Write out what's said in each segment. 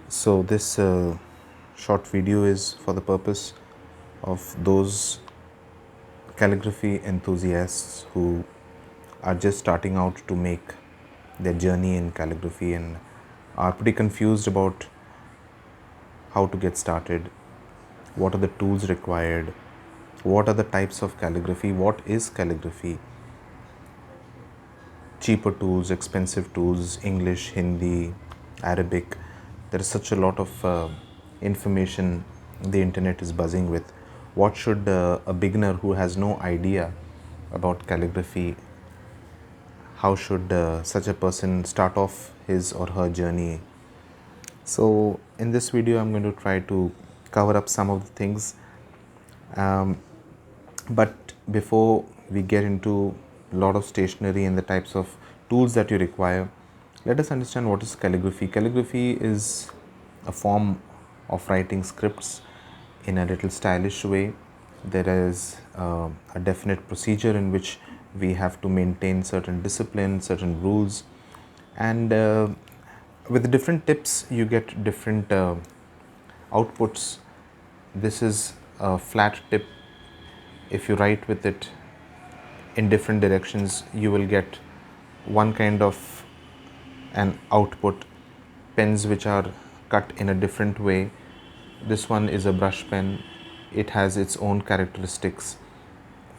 So this short video is for the purpose of those calligraphy enthusiasts who are just starting out to make their journey in calligraphy and are pretty confused about how to get started, what are the tools required, what are the types of calligraphy, what is calligraphy, cheaper tools, expensive tools, English, Hindi, Arabic. There is such a lot of information the internet is buzzing with. What should a beginner who has no idea about calligraphy, how should such a person start off his or her journey? So in this video I'm going to try to cover up some of the things, but before we get into a lot of stationery and the types of tools that you require, let us understand what is calligraphy. Calligraphy is a form of writing scripts in a little stylish way. There is a definite procedure in which we have to maintain certain discipline, certain rules, and with different tips you get different outputs. This is a flat tip. If you write with it in different directions, you will get one kind of an output. Pens which are cut in a different way. This one is a brush pen. It has its own characteristics.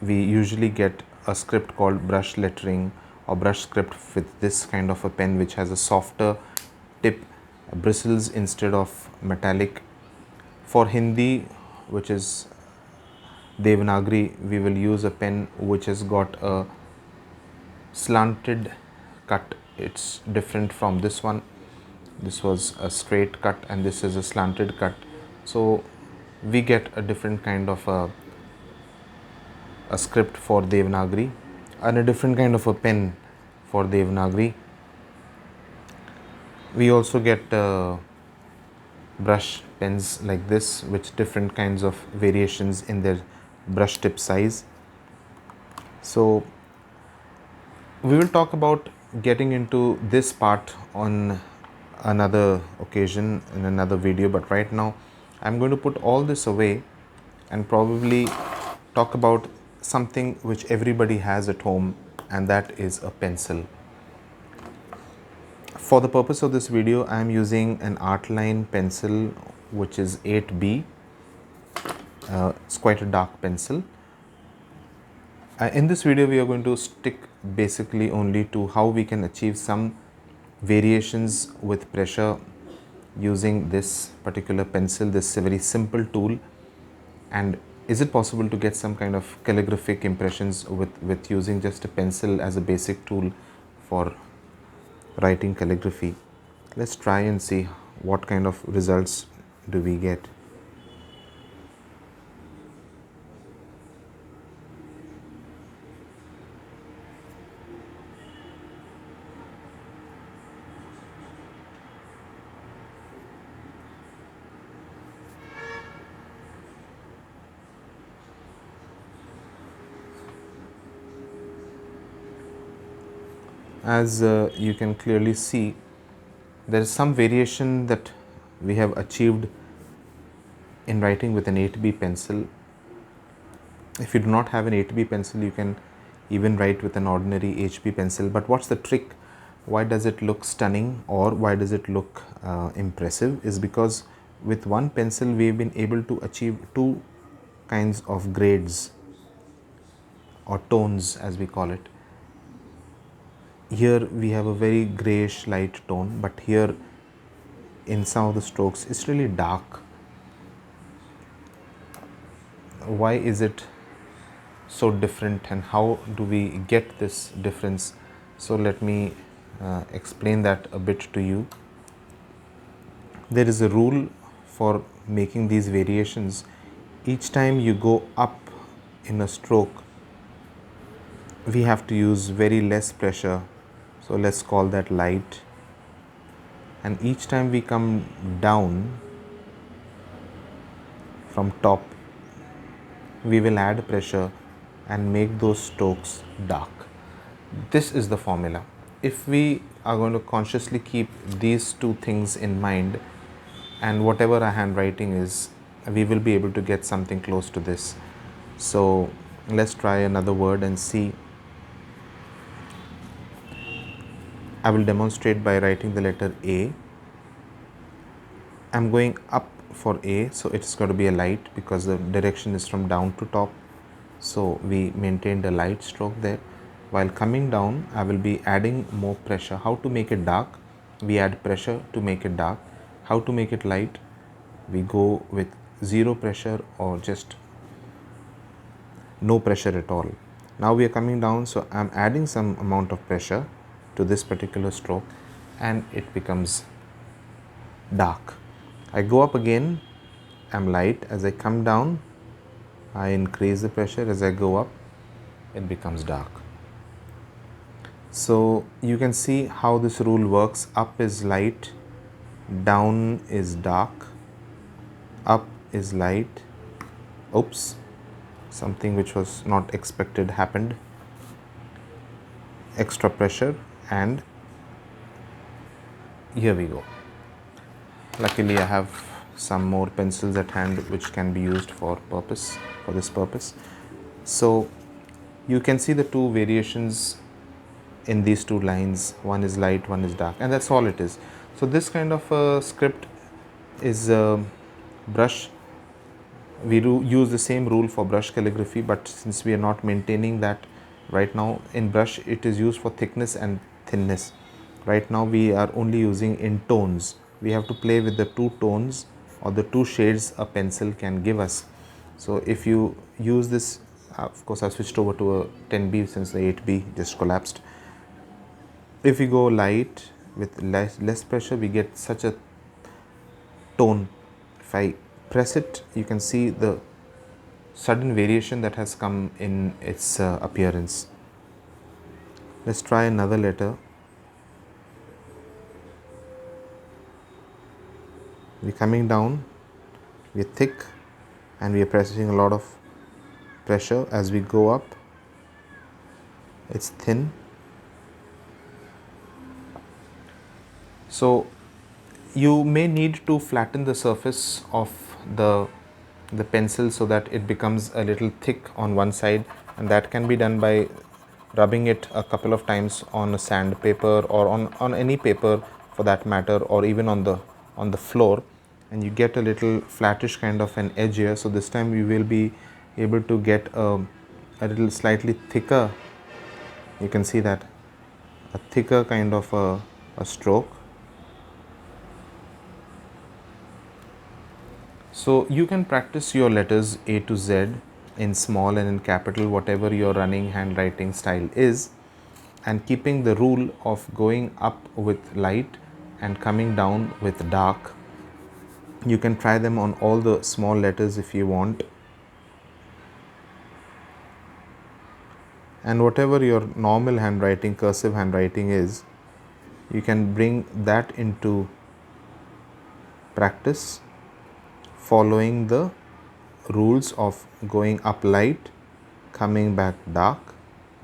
We usually get a script called brush lettering or brush script with this kind of a pen which has a softer tip, bristles instead of metallic. For Hindi, which is Devanagari, we will use a pen which has got a slanted cut. It's different from this one. This was a straight cut and this is a slanted cut. So we get a different kind of a script for Devanagari and a different kind of a pen for Devanagari. We also get brush pens like this with different kinds of variations in their brush tip size. So we will talk about getting into this part on another occasion in another video, but right now I'm going to put all this away and probably talk about something which everybody has at home, and that is a pencil. For the purpose of this video, I am using an Artline pencil which is 8B. It's quite a dark pencil. In this video, we are going to stick basically only to how we can achieve some variations with pressure using this particular pencil, this very simple tool. And is it possible to get some kind of calligraphic impressions with using just a pencil as a basic tool for writing calligraphy? Let's try and see what kind of results do we get. As you can clearly see, there is some variation that we have achieved in writing with an 8B pencil. If you do not have an 8B pencil, you can even write with an ordinary HB pencil. But what's the trick? Why does it look stunning, or why does it look impressive? Is because with one pencil we have been able to achieve two kinds of grades or tones, as we call it. Here we have a very grayish light tone, but here in some of the strokes it's really dark. Why is it so different, and how do we get this difference? So let me explain that a bit to you. There is a rule for making these variations. Each time you go up in a stroke, we have to use very less pressure. So let's call that light. And each time we come down from top, we will add pressure and make those strokes dark. This is the formula. If we are going to consciously keep these two things in mind, and whatever our handwriting is, we will be able to get something close to this. So let's try another word and see. I will demonstrate by writing the letter A. I'm going up for A, so it's going to be a light because the direction is from down to top. So we maintained a light stroke there. While coming down, I will be adding more pressure. How to make it dark? We add pressure to make it dark. How to make it light? We go with zero pressure or just no pressure at all. Now we are coming down, so I'm adding some amount of pressure to this particular stroke and it becomes dark. I go up again, I'm light. As I come down, I increase the pressure. As I go up, it becomes dark. So you can see how this rule works. Up is light, down is dark, up is light. Oops, something which was not expected happened. Extra pressure, and here we go. Luckily I have some more pencils at hand which can be used for this purpose. So you can see the two variations in these two lines. One is light, one is dark, and that's all it is. So this kind of a script is brush. We do use the same rule for brush calligraphy, but since we are not maintaining that right now, in brush it is used for thickness and thinness. Right now we are only using in tones. We have to play with the two tones or the two shades a pencil can give us. So if you use this, of course I switched over to a 10B since the 8B just collapsed. If we go light with less pressure, we get such a tone. If I press it, you can see the sudden variation that has come in its appearance. Let's try another letter. We're coming down, we're thick, and we are pressing a lot of pressure. As we go up, it's thin. So you may need to flatten the surface of the pencil so that it becomes a little thick on one side, and that can be done by rubbing it a couple of times on a sandpaper or on any paper for that matter, or even on the floor, and you get a little flattish kind of an edge here. So this time we will be able to get a little slightly thicker, you can see that, a thicker kind of a stroke. So you can practice your letters A to Z in small and in capital, whatever your running handwriting style is, and keeping the rule of going up with light and coming down with dark. You can try them on all the small letters if you want. And whatever your normal handwriting, cursive handwriting is, you can bring that into practice, following the rules of going up light, coming back dark,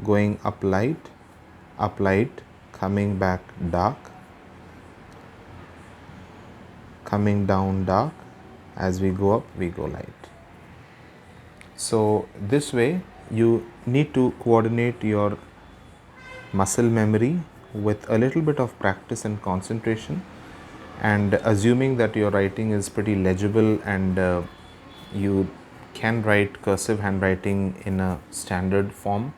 going up light, coming back dark, coming down dark. As we go up, we go light. So this way you need to coordinate your muscle memory with a little bit of practice and concentration, and assuming that your writing is pretty legible and you can write cursive handwriting in a standard form,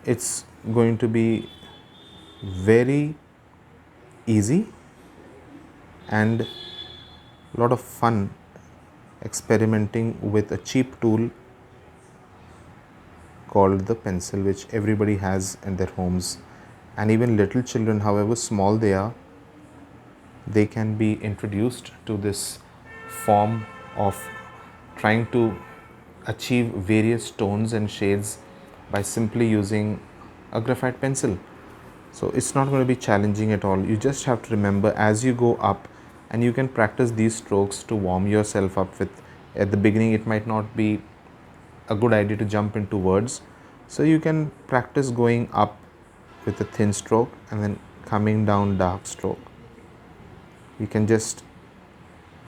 it's going to be very easy and a lot of fun experimenting with a cheap tool called the pencil, which everybody has in their homes. And even little children, however small they are, they can be introduced to this form of trying to achieve various tones and shades by simply using a graphite pencil. So it's not going to be challenging at all. You just have to remember as you go up, and you can practice these strokes to warm yourself up with. At the beginning it might not be a good idea to jump into words, so you can practice going up with a thin stroke and then coming down dark stroke. You can just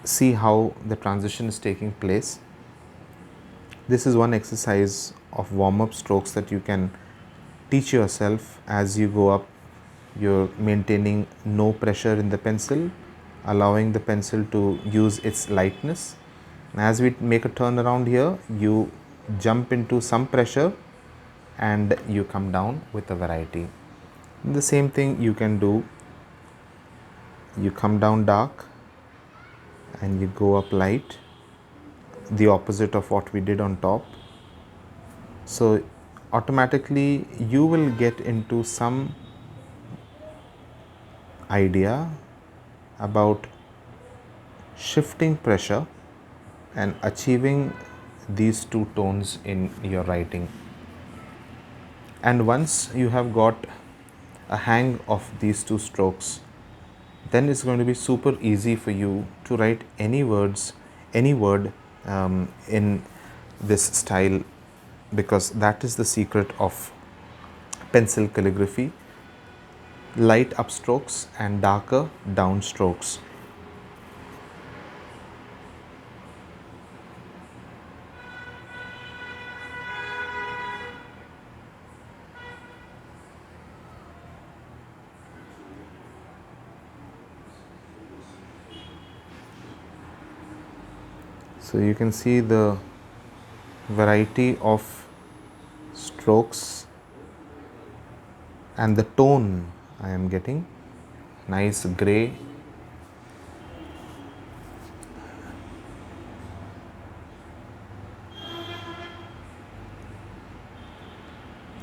see how the transition is taking place. This is one exercise of warm-up strokes that you can teach yourself as you go up. You're maintaining no pressure in the pencil, allowing the pencil to use its lightness. And as we make a turn around here, you jump into some pressure and you come down with a variety. The same thing you can do. You come down dark and you go up light, the opposite of what we did on top. So automatically you will get into some idea about shifting pressure and achieving these two tones in your writing. And once you have got a hang of these two strokes, then it's going to be super easy for you to write any word in this style, because that is the secret of pencil calligraphy: light upstrokes and darker downstrokes. So you can see the variety of strokes and the tone I am getting. Nice gray.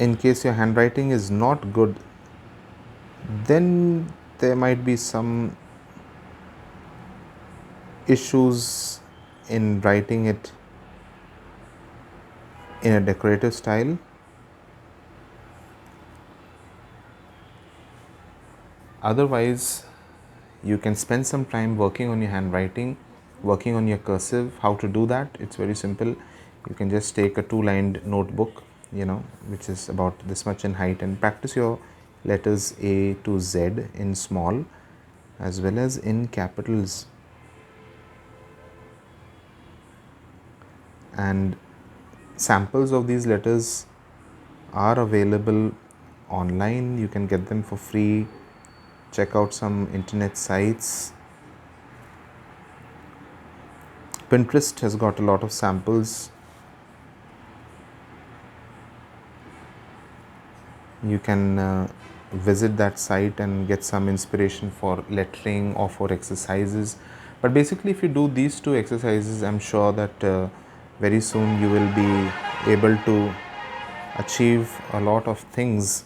In case your handwriting is not good, then there might be some issues in writing it in a decorative style. Otherwise, you can spend some time working on your handwriting, working on your cursive. How to do that? It's very simple. You can just take a two-lined notebook, which is about this much in height, and practice your letters A to Z in small as well as in capitals. And samples of these letters are available online. You can get them for free. Check out some internet sites. Pinterest has got a lot of samples. You can visit that site and get some inspiration for lettering or for exercises. But basically, if you do these two exercises, I'm sure that very soon you will be able to achieve a lot of things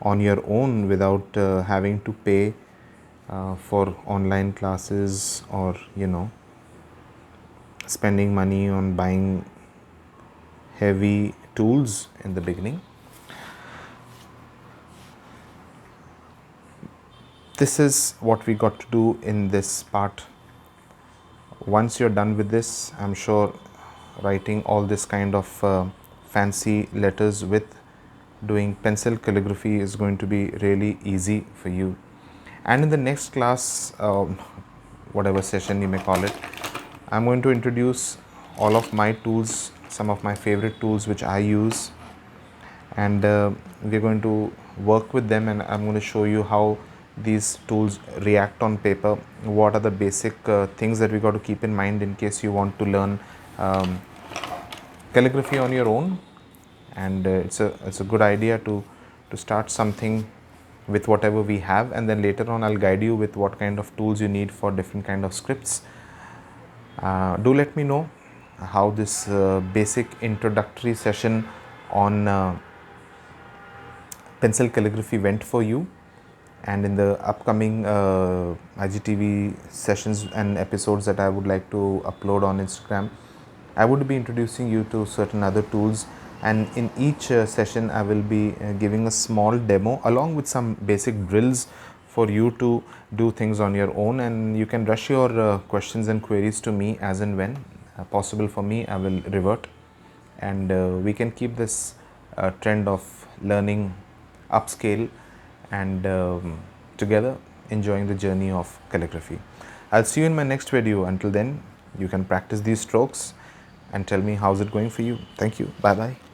on your own without having to pay for online classes, or spending money on buying heavy tools in the beginning. This is what we got to do in this part. Once you're done with this, I'm sure writing all this kind of fancy letters with doing pencil calligraphy is going to be really easy for you. And in the next class, whatever session you may call it, I'm going to introduce all of my tools, some of my favorite tools which I use, and we're going to work with them, and I'm going to show you how these tools react on paper. What are the basic things that we got to keep in mind in case you want to learn calligraphy on your own. And it's a good idea to start something with whatever we have, and then later on I'll guide you with what kind of tools you need for different kind of scripts. Do let me know how this basic introductory session on pencil calligraphy went for you. And in the upcoming IGTV sessions and episodes that I would like to upload on Instagram, I would be introducing you to certain other tools, and in each session I will be giving a small demo along with some basic drills for you to do things on your own. And you can rush your questions and queries to me as and when possible for me. I will revert, and we can keep this trend of learning upscale and together enjoying the journey of calligraphy. I'll see you in my next video. Until then, you can practice these strokes and tell me how's it going for you. Thank you. Bye bye.